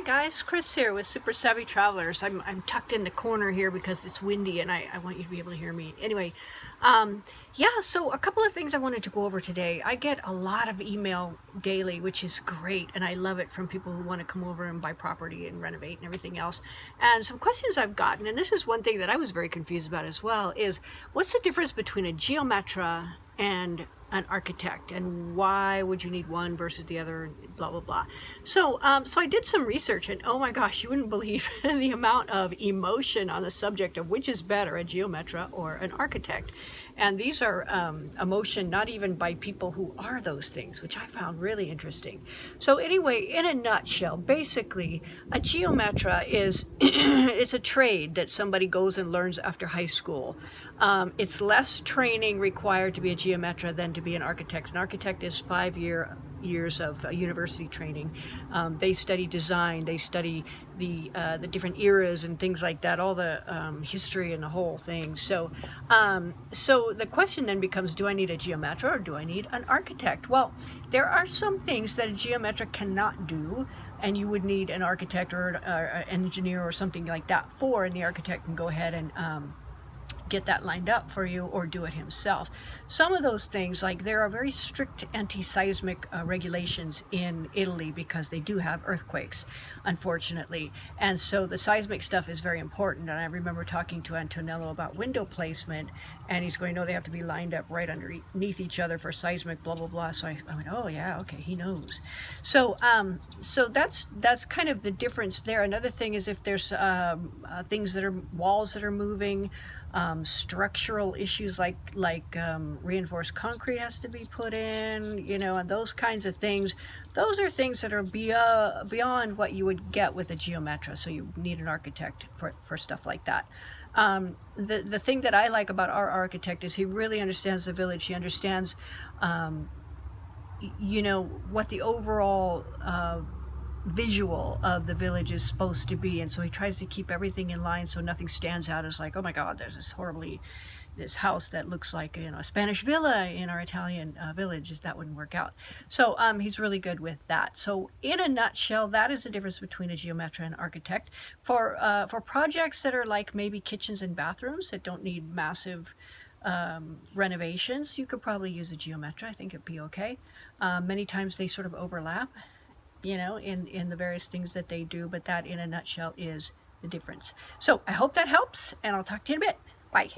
guys, Chris here with Super Savvy Travelers. I'm tucked in the corner here because it's windy and I want you to be able to hear me. Anyway, yeah, so a couple of things I wanted to go over today. I get a lot of email daily, which is great, and I love it from people who want to come over and buy property and renovate and everything else. And some questions I've gotten, and this is one thing that I was very confused about as well, is what's the difference between a Geometra and an architect, and why would you need one versus the other, blah blah blah. So I did some research, and oh my gosh, you wouldn't believe the amount of emotion on the subject of which is better, a Geometra or an architect. And these are emotion not even by people who are those things, which I found really interesting. So anyway, in a nutshell, basically a Geometra is it's a trade that somebody goes and learns after high school. It's less training required to be a Geometra than to be an architect. An architect is 5 years of university training. They study design, they study the different eras and things like that, all the history and the whole thing. So the question then becomes, do I need a Geometra or do I need an architect? Well, there are some things that a Geometra cannot do, and you would need an architect or an engineer or something like that for, and the architect can go ahead and get that lined up for you or do it himself. Some of those things, like there are very strict anti-seismic regulations in Italy because they do have earthquakes, unfortunately, and so the seismic stuff is very important. And I remember talking to Antonello about window placement, and he's going, no, they have to be lined up right underneath each other for seismic, blah blah blah. So I went, oh yeah, okay, he knows. So so that's kind of the difference there. Another thing is if there's things that are walls that are moving, structural issues like reinforced concrete has to be put in, you know, and those kinds of things. Those are things that are beyond what you would get with a Geometra, so you need an architect for stuff like that. The thing that I like about our architect is he really understands the village. He understands, you know, what the overall visual of the village is supposed to be, and so he tries to keep everything in line so nothing stands out as like, oh my god, there's this house that looks like, you know, a Spanish villa in our Italian village. That wouldn't work out. So he's really good with that. So in a nutshell, that is the difference between a Geometra and an architect. For projects that are like maybe kitchens and bathrooms that don't need massive renovations, you could probably use a Geometra. I think it'd be okay. Many times they sort of overlap, you know, in the various things that they do, but that in a nutshell is the difference. So I hope that helps, and I'll talk to you in a bit. Bye.